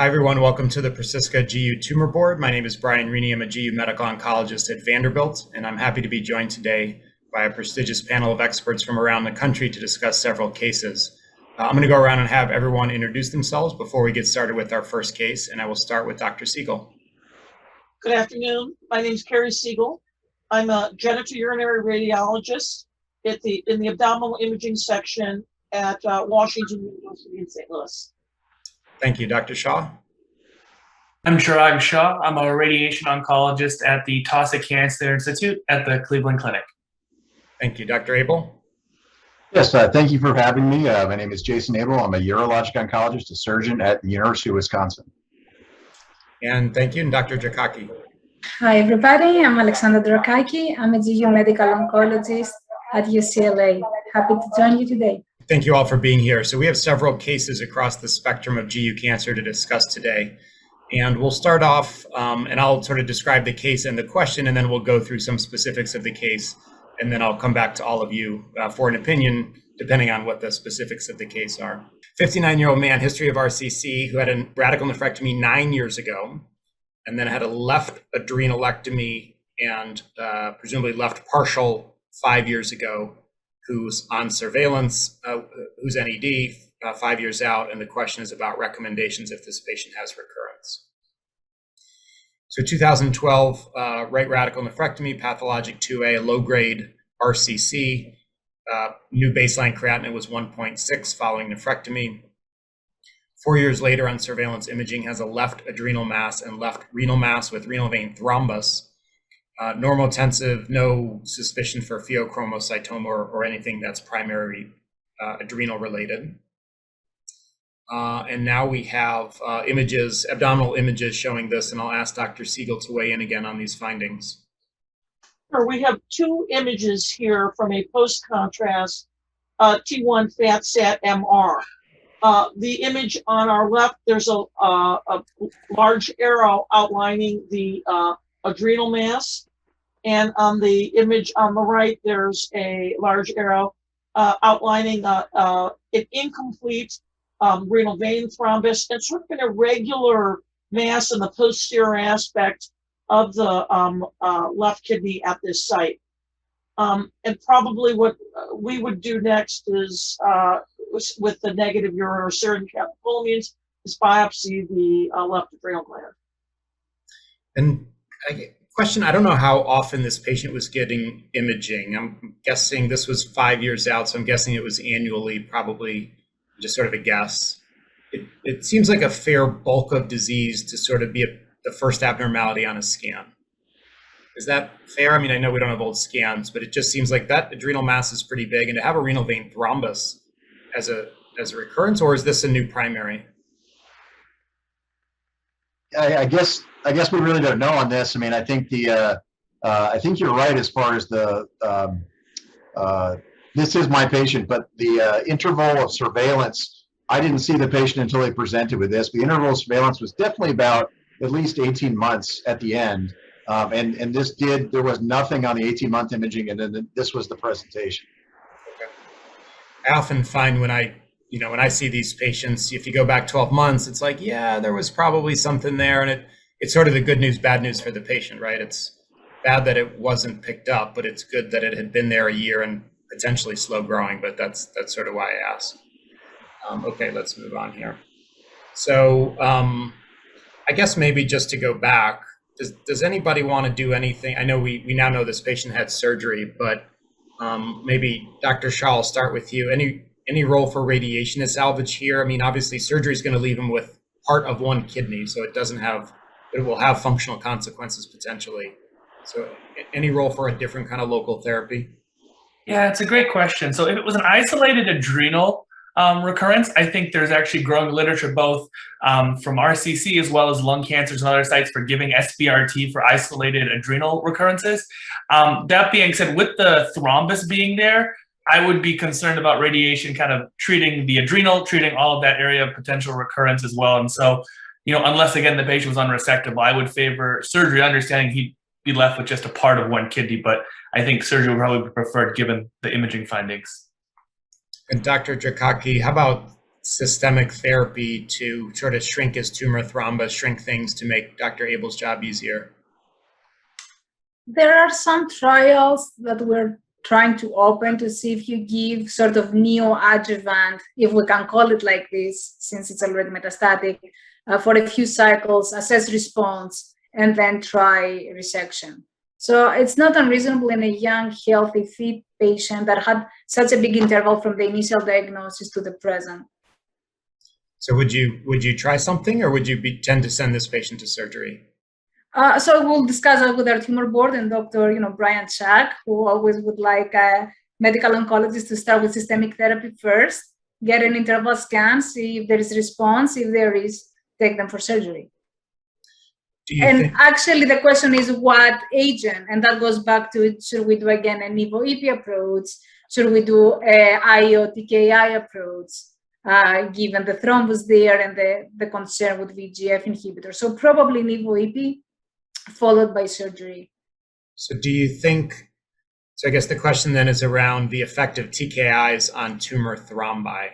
Hi, everyone. Welcome to the PrecisCa GU Tumor Board. My name is Brian Reaney. I'm a GU medical oncologist at Vanderbilt, and I'm happy to be joined today by a prestigious panel of experts from around the country to discuss several cases. I'm going to go around and have everyone introduce themselves before we get started with our first case, and I will start with Dr. Siegel. Good afternoon. My name is Carrie Siegel. I'm a genitourinary radiologist in the abdominal imaging section at Washington University in St. Louis. Thank you. Dr. Shaw? I'm Chirag Shah. I'm a radiation oncologist at the Taussig Cancer Institute at the Cleveland Clinic. Thank you. Dr. Abel? Yes, thank you for having me. My name is Jason Abel. I'm a urologic oncologist, a surgeon at the University of Wisconsin. And thank you. And Dr. Jakaki? Hi, everybody. I'm Alexandra Drakaki. I'm a GU medical oncologist at UCLA. Happy to join you today. Thank you all for being here. So we have several cases across the spectrum of GU cancer to discuss today. And we'll start off, and I'll sort of describe the case and the question, and then we'll go through some specifics of the case. And then I'll come back to all of you for an opinion, depending on what the specifics of the case are. 59-year-old man, history of RCC, who had a radical nephrectomy 9 years ago, and then had a left adrenalectomy and presumably left partial 5 years ago, who's on surveillance, who's NED 5 years out, and the question is about recommendations if this patient has recurrence. So 2012, right radical nephrectomy, pathologic 2A, low-grade RCC, new baseline creatinine was 1.6 following nephrectomy. 4 years later on surveillance imaging has a left adrenal mass and left renal mass with renal vein thrombus. Normotensive, no suspicion for pheochromocytoma or anything that's primary adrenal related. And now we have images, abdominal images showing this, and I'll ask Dr. Siegel to weigh in again on these findings. Sure, we have two images here from a post-contrast T1 FAT-SAT MR. The image on our left, there's a large arrow outlining the adrenal mass. And on the image on the right, there's a large arrow outlining an incomplete renal vein thrombus and sort of an irregular mass in the posterior aspect of the left kidney at this site. And probably what we would do next is, with the negative urinary serum catecholamines, is biopsy the left adrenal gland. And question, I don't know how often this patient was getting imaging. I'm guessing this was 5 years out, so I'm guessing it was annually, probably just sort of a guess. It seems like a fair bulk of disease to sort of be the first abnormality on a scan. Is that fair? I mean, I know we don't have old scans, but it just seems like that adrenal mass is pretty big, and to have a renal vein thrombus as a recurrence, or is this a new primary? I guess we really don't know on this. I mean, I think I think you're right as far as this is my patient, but the interval of surveillance, I didn't see the patient until they presented with this. The interval of surveillance was definitely about at least 18 months at the end. And there was nothing on the 18-month imaging, and then this was the presentation. Okay. I often find when I see these patients, if you go back 12 months, it's like, yeah, there was probably something there. And it's sort of the good news, bad news for the patient, right? It's bad that it wasn't picked up, but it's good that it had been there a year and potentially slow growing, but that's sort of why I asked. Okay, let's move on here. So I guess maybe just to go back, does anybody want to do anything? I know we now know this patient had surgery, but maybe Dr. Shaw, I'll start with you. Any role for radiation to salvage here? I mean, obviously surgery is going to leave him with part of one kidney, so it will have functional consequences potentially. So any role for a different kind of local therapy? Yeah, it's a great question. So if it was an isolated adrenal recurrence, I think there's actually growing literature both from RCC as well as lung cancers and other sites for giving SBRT for isolated adrenal recurrences. That being said, with the thrombus being there, I would be concerned about radiation kind of treating the adrenal, treating all of that area of potential recurrence as well. And so, unless, again, the patient was unresectable, I would favor surgery, understanding he'd be left with just a part of one kidney, but I think surgery would probably be preferred given the imaging findings. And Dr. Jakaki, how about systemic therapy to sort of shrink his tumor thrombus, shrink things to make Dr. Abel's job easier? There are some trials that we're trying to open to see if you give sort of neoadjuvant, if we can call it like this, since it's already metastatic, for a few cycles, assess response, and then try resection. So it's not unreasonable in a young, healthy, fit patient that had such a big interval from the initial diagnosis to the present. So would you try something, or would you tend to send this patient to surgery? So we'll discuss that with our tumor board and Dr. Brian Chuck, who always would like a medical oncologist to start with systemic therapy first, get an interval scan, see if there is response. If there is, take them for surgery. And actually, the question is what agent, and that goes back to should we do again a nivo-ipi approach? Should we do a IO-TKI approach, given the thrombus there and the concern with VEGF inhibitor? So probably nivo-ipi followed by surgery. So do you think, so I guess the question then is around the effect of TKIs on tumor thrombi,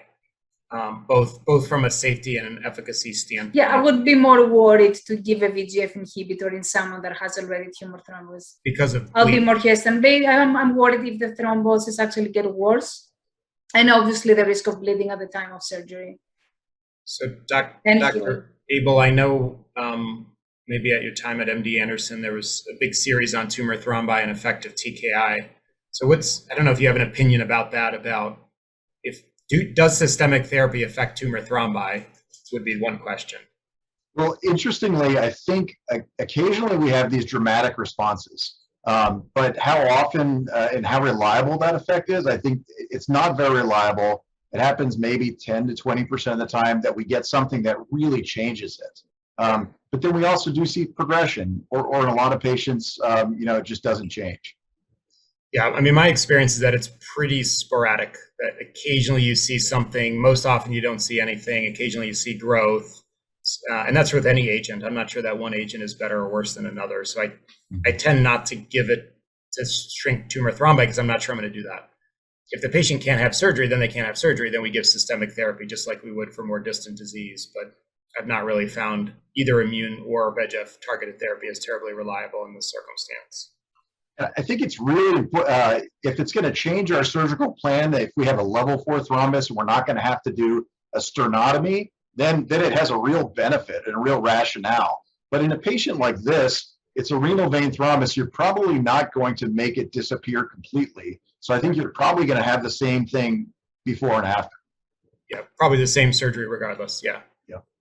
both from a safety and an efficacy standpoint? Yeah, I would be more worried to give a VEGF inhibitor in someone that has already tumor thrombus. Because of I'll be more hesitant. I'm worried if the thrombosis actually get worse, and obviously the risk of bleeding at the time of surgery. So Dr. Abel, I know maybe at your time at MD Anderson, there was a big series on tumor thrombi and effect of TKI. So I don't know if you have an opinion about that, about does systemic therapy affect tumor thrombi, would be one question. Well, interestingly, I think occasionally we have these dramatic responses, but how often and how reliable that effect is, I think it's not very reliable. It happens maybe 10 to 20% of the time that we get something that really changes it. But then we also do see progression, or in a lot of patients, it just doesn't change. Yeah, I mean, my experience is that it's pretty sporadic, that occasionally you see something, most often you don't see anything, occasionally you see growth, and that's with any agent. I'm not sure that one agent is better or worse than another. So I tend not to give it to shrink tumor thrombi because I'm not sure I'm going to do that. If the patient can't have surgery, then they can't have surgery, then we give systemic therapy just like we would for more distant disease. But I've not really found either immune or VEGF targeted therapy as terribly reliable in this circumstance. I think it's really important, if it's going to change our surgical plan, if we have a level 4 thrombus and we're not going to have to do a sternotomy, then it has a real benefit and a real rationale. But in a patient like this, it's a renal vein thrombus, you're probably not going to make it disappear completely. So I think you're probably going to have the same thing before and after. Yeah, probably the same surgery regardless, yeah.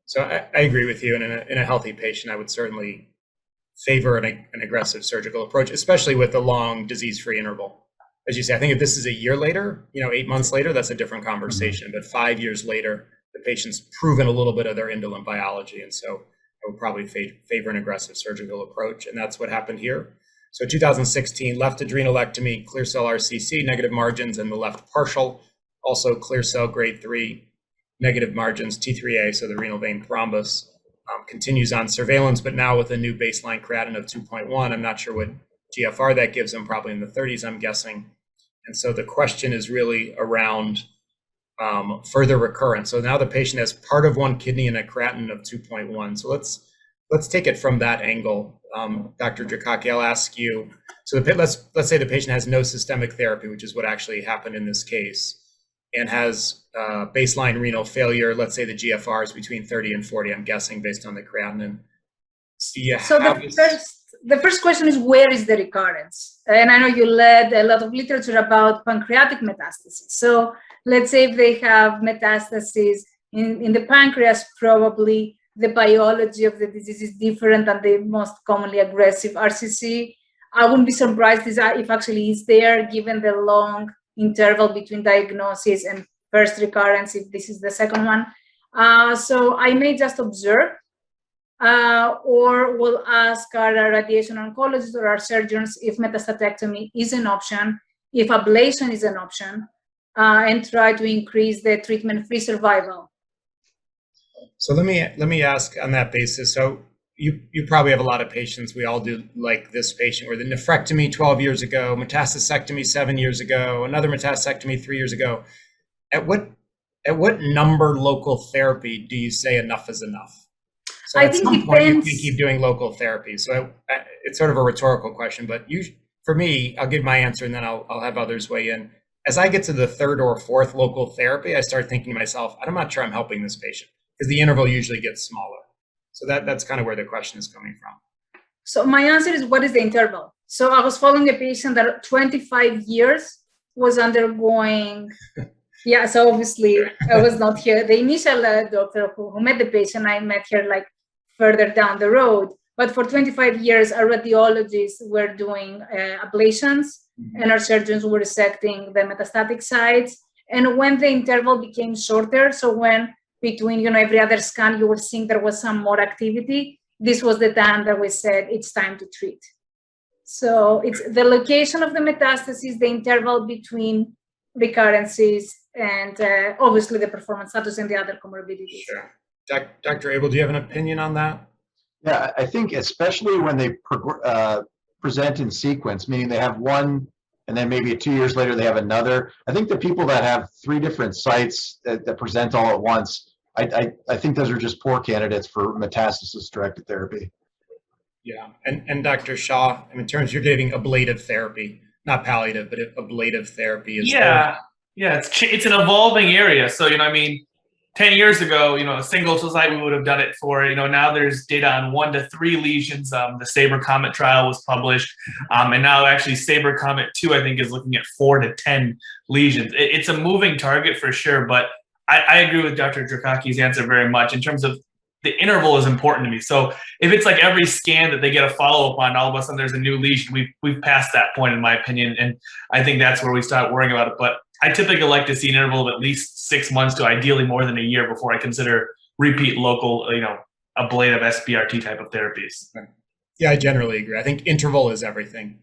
So I agree with you, and in a healthy patient, I would certainly favor an aggressive surgical approach, especially with a long disease-free interval. As you say, I think if this is a year later, 8 months later, that's a different conversation. But 5 years later, the patient's proven a little bit of their indolent biology. And so I would probably favor an aggressive surgical approach. And that's what happened here. So 2016, left adrenalectomy, clear cell RCC, negative margins, and the left partial, also clear cell grade 3, negative margins, T3A, so the renal vein thrombus. Continues on surveillance, but now with a new baseline creatinine of 2.1. I'm not sure what GFR that gives them, probably in the 30s, I'm guessing. And so the question is really around further recurrence. So now the patient has part of one kidney and a creatinine of 2.1. So let's take it from that angle. Dr. Drakaki, I'll ask you. So let's say the patient has no systemic therapy, which is what actually happened in this case, and has baseline renal failure. Let's say the GFR is between 30 and 40, I'm guessing, based on the creatinine. So the first question is, where is the recurrence? And I know you led a lot of literature about pancreatic metastasis. So let's say if they have metastasis in the pancreas, probably the biology of the disease is different than the most commonly aggressive RCC. I wouldn't be surprised if actually is there, given the long interval between diagnosis and first recurrence, if this is the second one. So I may just observe, or we'll ask our radiation oncologists or our surgeons if metastatectomy is an option, if ablation is an option, and try to increase the treatment-free survival. So let me ask on that basis. So you probably have a lot of patients, we all do, like this patient, where the nephrectomy 12 years ago, metastasectomy 7 years ago, another metastasectomy 3 years ago. At what at what number local therapy do you say enough is enough? So I at think some point you depends. can keep doing local therapy. So it's sort of a rhetorical question, but for me, I'll give my answer and then I'll have others weigh in. As I get to the third or fourth local therapy, I start thinking to myself, I'm not sure I'm helping this patient because the interval usually gets smaller. So that's kind of where the question is coming from. So my answer is, what is the interval? So I was following a patient that 25 years was undergoing. Yeah, so obviously I was not here. The initial doctor who met the patient, I met her like further down the road. But for 25 years, our radiologists were doing ablations, and our surgeons were resecting the metastatic sites. And when the interval became shorter, so when between every other scan you were seeing there was some more activity, this was the time that we said it's time to treat. So it's the location of the metastasis, the interval between recurrences, and obviously the performance status and the other comorbidities. Sure. Dr. Abel, do you have an opinion on that? Yeah, I think especially when they present in sequence, meaning they have one and then maybe 2 years later they have another. I think the people that have 3 different sites that present all at once, I think those are just poor candidates for metastasis-directed therapy. Yeah, and Dr. Shaw, in terms you're giving ablative therapy, not palliative, but ablative therapy is Yeah, it's an evolving area. So 10 years ago, a single site we would have done it for. Now there's data on 1 to 3 lesions. The Sabre Comet trial was published, and now actually Sabre Comet 2, I think, is looking at 4 to 10 lesions. It's a moving target for sure, but I agree with Dr. Drakaki's answer very much in terms of the interval is important to me. So if it's like every scan that they get a follow-up on, all of a sudden there's a new lesion, we've passed that point in my opinion, and I think that's where we start worrying about it. But I typically like to see an interval of at least 6 months to ideally more than a year before I consider repeat local, ablative SBRT type of therapies. Yeah, I generally agree. I think interval is everything.